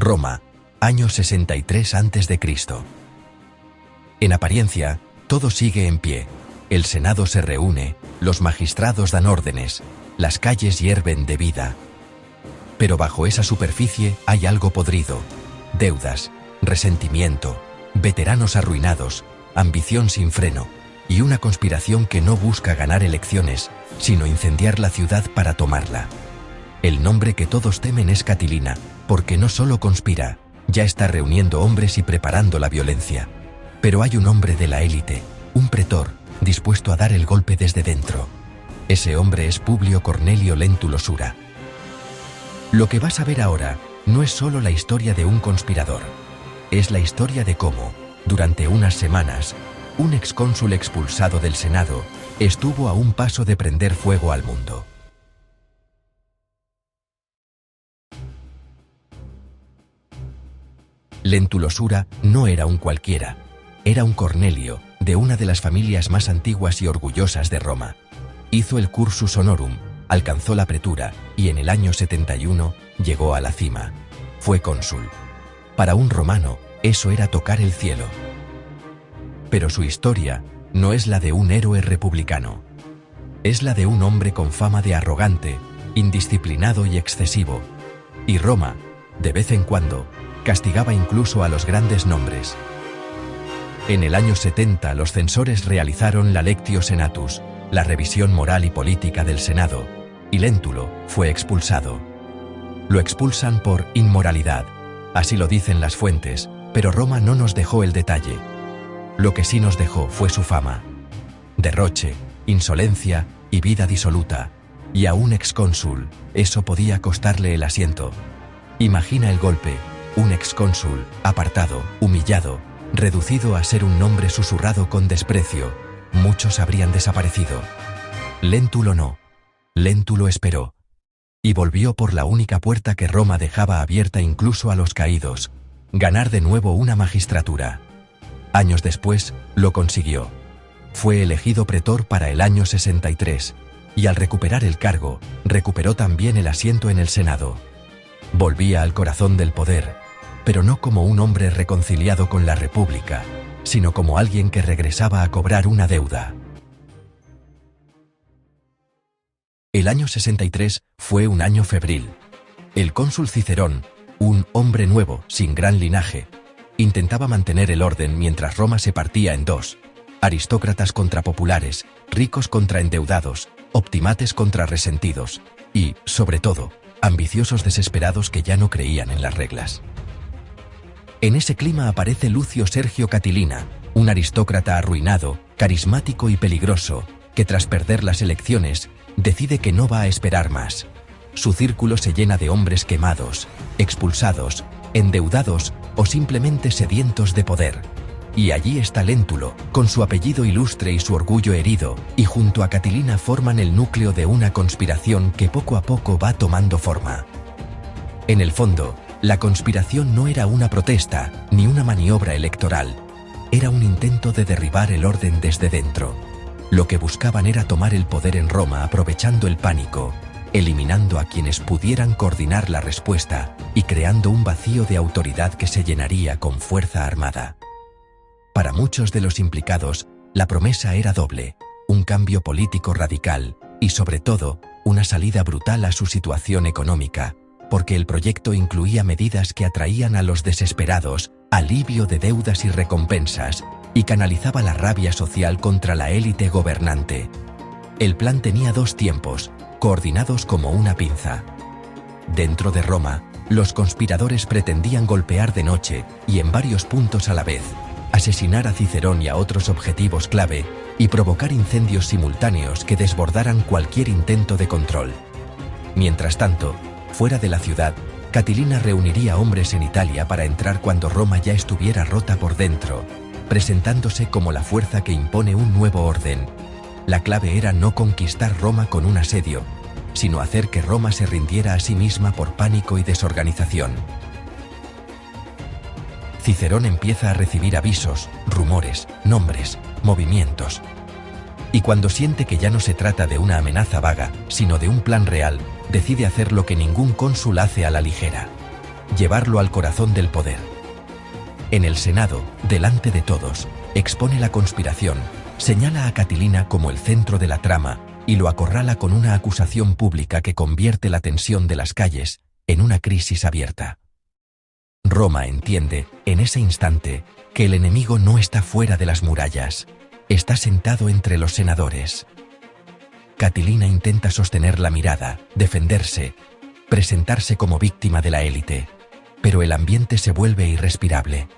Roma, año 63 a.C. En apariencia, todo sigue en pie. El Senado se reúne, los magistrados dan órdenes, las calles hierven de vida. Pero bajo esa superficie hay algo podrido: deudas, resentimiento, veteranos arruinados, ambición sin freno, y una conspiración que no busca ganar elecciones, sino incendiar la ciudad para tomarla. El nombre que todos temen es Catilina, porque no solo conspira, ya está reuniendo hombres y preparando la violencia. Pero hay un hombre de la élite, un pretor, dispuesto a dar el golpe desde dentro. Ese hombre es Publio Cornelio Lentulo Sura. Lo que vas a ver ahora no es solo la historia de un conspirador, es la historia de cómo, durante unas semanas, un excónsul expulsado del Senado estuvo a un paso de prender fuego al mundo. Lentulo Sura no era un cualquiera, era un Cornelio, de una de las familias más antiguas y orgullosas de Roma. Hizo el cursus honorum, alcanzó la pretura y en el año 71 llegó a la cima. Fue cónsul. Para un romano, eso era tocar el cielo. Pero su historia no es la de un héroe republicano. Es la de un hombre con fama de arrogante, indisciplinado y excesivo. Y Roma, de vez en cuando, castigaba incluso a los grandes nombres. En el año 70 los censores realizaron la Lectio Senatus, la revisión moral y política del Senado, y Lentulo fue expulsado. Lo expulsan por inmoralidad, así lo dicen las fuentes, pero Roma no nos dejó el detalle. Lo que sí nos dejó fue su fama. Derroche, insolencia y vida disoluta. Y a un excónsul, eso podía costarle el asiento. Imagina el golpe: un excónsul, apartado, humillado, reducido a ser un nombre susurrado con desprecio. Muchos habrían desaparecido. Lentulo no. Lentulo esperó. Y volvió por la única puerta que Roma dejaba abierta incluso a los caídos: ganar de nuevo una magistratura. Años después, lo consiguió. Fue elegido pretor para el año 63, y al recuperar el cargo, recuperó también el asiento en el Senado. Volvía al corazón del poder, pero no como un hombre reconciliado con la República, sino como alguien que regresaba a cobrar una deuda. El año 63 fue un año febril. El cónsul Cicerón, un hombre nuevo, sin gran linaje, intentaba mantener el orden mientras Roma se partía en dos: aristócratas contra populares, ricos contra endeudados, optimates contra resentidos, y, sobre todo, ambiciosos desesperados que ya no creían en las reglas. En ese clima aparece Lucio Sergio Catilina, un aristócrata arruinado, carismático y peligroso, que tras perder las elecciones, decide que no va a esperar más. Su círculo se llena de hombres quemados, expulsados, endeudados o simplemente sedientos de poder. Y allí está Lentulo, con su apellido ilustre y su orgullo herido, y junto a Catilina forman el núcleo de una conspiración que poco a poco va tomando forma. En el fondo, la conspiración no era una protesta, ni una maniobra electoral. Era un intento de derribar el orden desde dentro. Lo que buscaban era tomar el poder en Roma aprovechando el pánico, eliminando a quienes pudieran coordinar la respuesta y creando un vacío de autoridad que se llenaría con fuerza armada. Para muchos de los implicados, la promesa era doble: un cambio político radical y, sobre todo, una salida brutal a su situación económica, porque el proyecto incluía medidas que atraían a los desesperados, alivio de deudas y recompensas, y canalizaba la rabia social contra la élite gobernante. El plan tenía dos tiempos, coordinados como una pinza. Dentro de Roma, los conspiradores pretendían golpear de noche y en varios puntos a la vez, asesinar a Cicerón y a otros objetivos clave, y provocar incendios simultáneos que desbordaran cualquier intento de control. Mientras tanto, fuera de la ciudad, Catilina reuniría hombres en Italia para entrar cuando Roma ya estuviera rota por dentro, presentándose como la fuerza que impone un nuevo orden. La clave era no conquistar Roma con un asedio, sino hacer que Roma se rindiera a sí misma por pánico y desorganización. Cicerón empieza a recibir avisos, rumores, nombres, movimientos. Y cuando siente que ya no se trata de una amenaza vaga, sino de un plan real, decide hacer lo que ningún cónsul hace a la ligera: llevarlo al corazón del poder. En el Senado, delante de todos, expone la conspiración, señala a Catilina como el centro de la trama y lo acorrala con una acusación pública que convierte la tensión de las calles en una crisis abierta. Roma entiende, en ese instante, que el enemigo no está fuera de las murallas, está sentado entre los senadores. Catilina intenta sostener la mirada, defenderse, presentarse como víctima de la élite, pero el ambiente se vuelve irrespirable.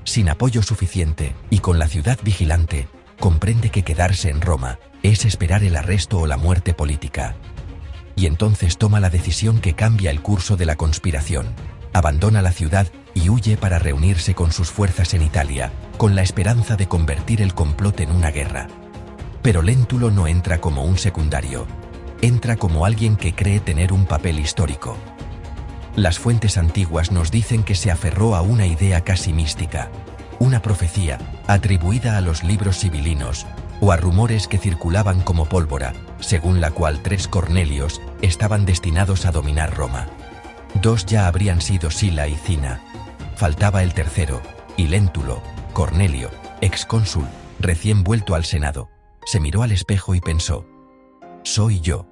Sin apoyo suficiente y con la ciudad vigilante, comprende que quedarse en Roma es esperar el arresto o la muerte política. Y entonces toma la decisión que cambia el curso de la conspiración. Abandona la ciudad y huye para reunirse con sus fuerzas en Italia, con la esperanza de convertir el complot en una guerra. Pero Léntulo no entra como un secundario, entra como alguien que cree tener un papel histórico. Las fuentes antiguas nos dicen que se aferró a una idea casi mística, una profecía atribuida a los libros sibilinos o a rumores que circulaban como pólvora, según la cual 3 Cornelios estaban destinados a dominar Roma. 2 ya habrían sido Sila y Cina. Faltaba el tercero, y Léntulo, Cornelio, excónsul, recién vuelto al Senado, se miró al espejo y pensó: «Soy yo».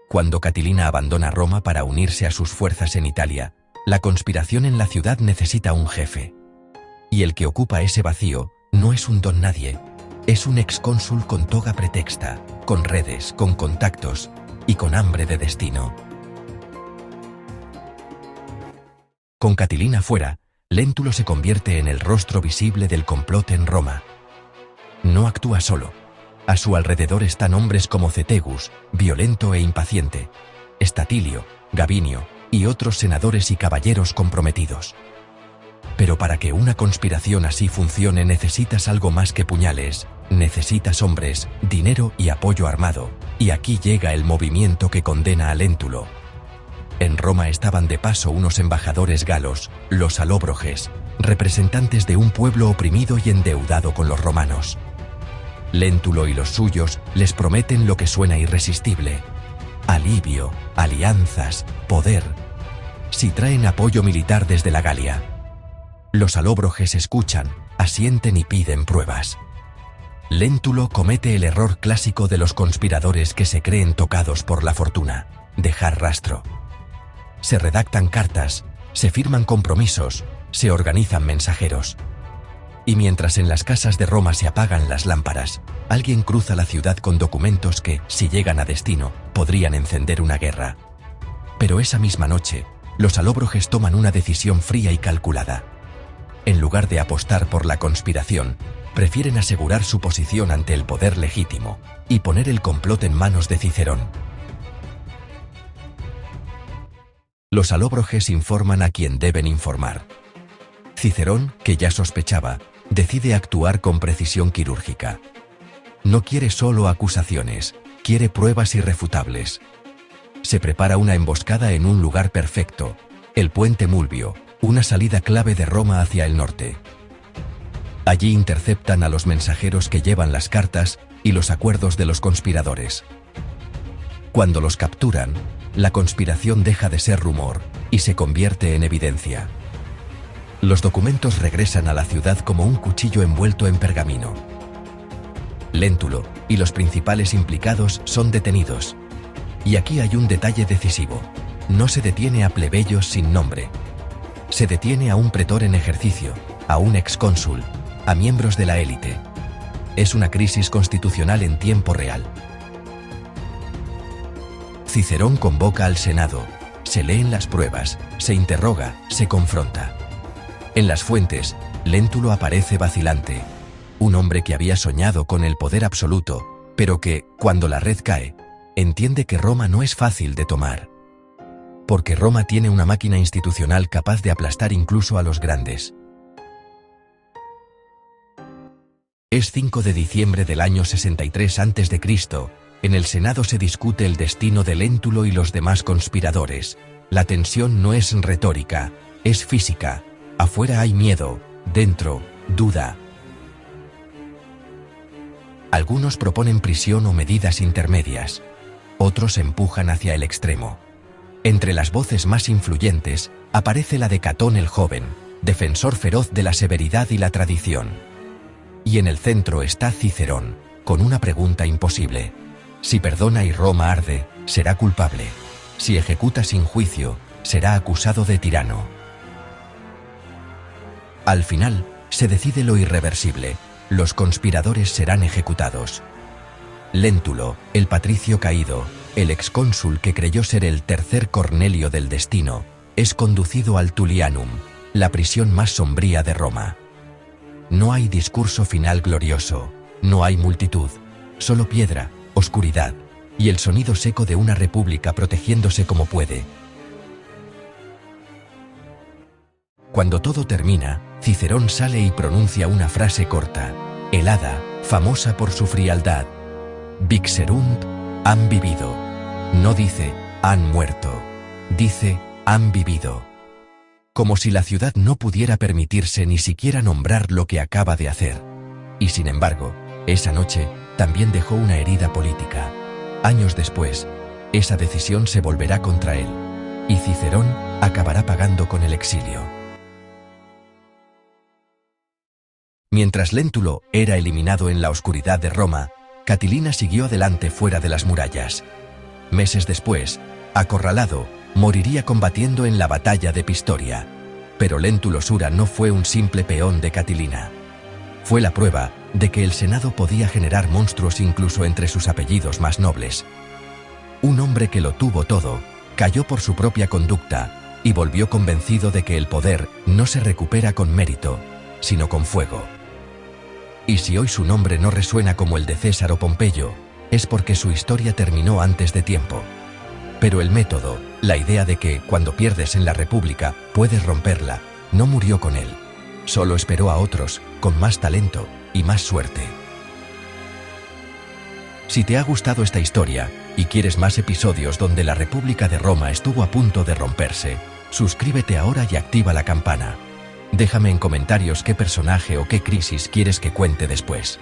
Cuando Catilina abandona Roma para unirse a sus fuerzas en Italia, la conspiración en la ciudad necesita un jefe. Y el que ocupa ese vacío no es un don nadie, es un excónsul con toga pretexta, con redes, con contactos y con hambre de destino. Con Catilina fuera, Léntulo se convierte en el rostro visible del complot en Roma. No actúa solo. A su alrededor están hombres como Cetegus, violento e impaciente, Estatilio, Gabinio y otros senadores y caballeros comprometidos. Pero para que una conspiración así funcione necesitas algo más que puñales, necesitas hombres, dinero y apoyo armado, y aquí llega el movimiento que condena a Léntulo. En Roma estaban de paso unos embajadores galos, los alóbroges, representantes de un pueblo oprimido y endeudado con los romanos. Léntulo y los suyos les prometen lo que suena irresistible: alivio, alianzas, poder. Si traen apoyo militar desde la Galia. Los alóbroges escuchan, asienten y piden pruebas. Léntulo comete el error clásico de los conspiradores que se creen tocados por la fortuna: dejar rastro. Se redactan cartas, se firman compromisos, se organizan mensajeros. Y mientras en las casas de Roma se apagan las lámparas, alguien cruza la ciudad con documentos que, si llegan a destino, podrían encender una guerra. Pero esa misma noche, los alóbroges toman una decisión fría y calculada. En lugar de apostar por la conspiración, prefieren asegurar su posición ante el poder legítimo y poner el complot en manos de Cicerón. Los alóbroges informan a quien deben informar. Cicerón, que ya sospechaba, decide actuar con precisión quirúrgica. No quiere solo acusaciones, quiere pruebas irrefutables. Se prepara una emboscada en un lugar perfecto, el puente Mulvio, una salida clave de Roma hacia el norte. Allí interceptan a los mensajeros que llevan las cartas y los acuerdos de los conspiradores. Cuando los capturan, la conspiración deja de ser rumor y se convierte en evidencia. Los documentos regresan a la ciudad como un cuchillo envuelto en pergamino. Léntulo y los principales implicados son detenidos. Y aquí hay un detalle decisivo: no se detiene a plebeyos sin nombre. Se detiene a un pretor en ejercicio, a un excónsul, a miembros de la élite. Es una crisis constitucional en tiempo real. Cicerón convoca al Senado, se leen las pruebas, se interroga, se confronta. En las fuentes, Léntulo aparece vacilante, un hombre que había soñado con el poder absoluto, pero que, cuando la red cae, entiende que Roma no es fácil de tomar. Porque Roma tiene una máquina institucional capaz de aplastar incluso a los grandes. Es 5 de diciembre del año 63 a.C., en el Senado se discute el destino de Léntulo y los demás conspiradores. La tensión no es retórica, es física. Afuera hay miedo, dentro, duda. Algunos proponen prisión o medidas intermedias. Otros empujan hacia el extremo. Entre las voces más influyentes, aparece la de Catón el Joven, defensor feroz de la severidad y la tradición. Y en el centro está Cicerón, con una pregunta imposible. Si perdona y Roma arde, será culpable. Si ejecuta sin juicio, será acusado de tirano. Al final, se decide lo irreversible: los conspiradores serán ejecutados. Léntulo, el patricio caído, el excónsul que creyó ser el tercer Cornelio del destino, es conducido al Tullianum, la prisión más sombría de Roma. No hay discurso final glorioso, no hay multitud, solo piedra, oscuridad, y el sonido seco de una república protegiéndose como puede. Cuando todo termina, Cicerón sale y pronuncia una frase corta, helada, famosa por su frialdad. Vixerunt, han vivido. No dice, han muerto. Dice, han vivido. Como si la ciudad no pudiera permitirse ni siquiera nombrar lo que acaba de hacer. Y sin embargo, esa noche también dejó una herida política. Años después, esa decisión se volverá contra él, y Cicerón acabará pagando con el exilio. Mientras Léntulo era eliminado en la oscuridad de Roma, Catilina siguió adelante fuera de las murallas. Meses después, acorralado, moriría combatiendo en la batalla de Pistoria. Pero Léntulo Sura no fue un simple peón de Catilina. Fue la prueba de que el Senado podía generar monstruos incluso entre sus apellidos más nobles. Un hombre que lo tuvo todo, cayó por su propia conducta, y volvió convencido de que el poder no se recupera con mérito, sino con fuego. Y si hoy su nombre no resuena como el de César o Pompeyo, es porque su historia terminó antes de tiempo. Pero el método, la idea de que, cuando pierdes en la República, puedes romperla, no murió con él. Solo esperó a otros, con más talento y más suerte. Si te ha gustado esta historia, y quieres más episodios donde la República de Roma estuvo a punto de romperse, suscríbete ahora y activa la campana. Déjame en comentarios qué personaje o qué crisis quieres que cuente después.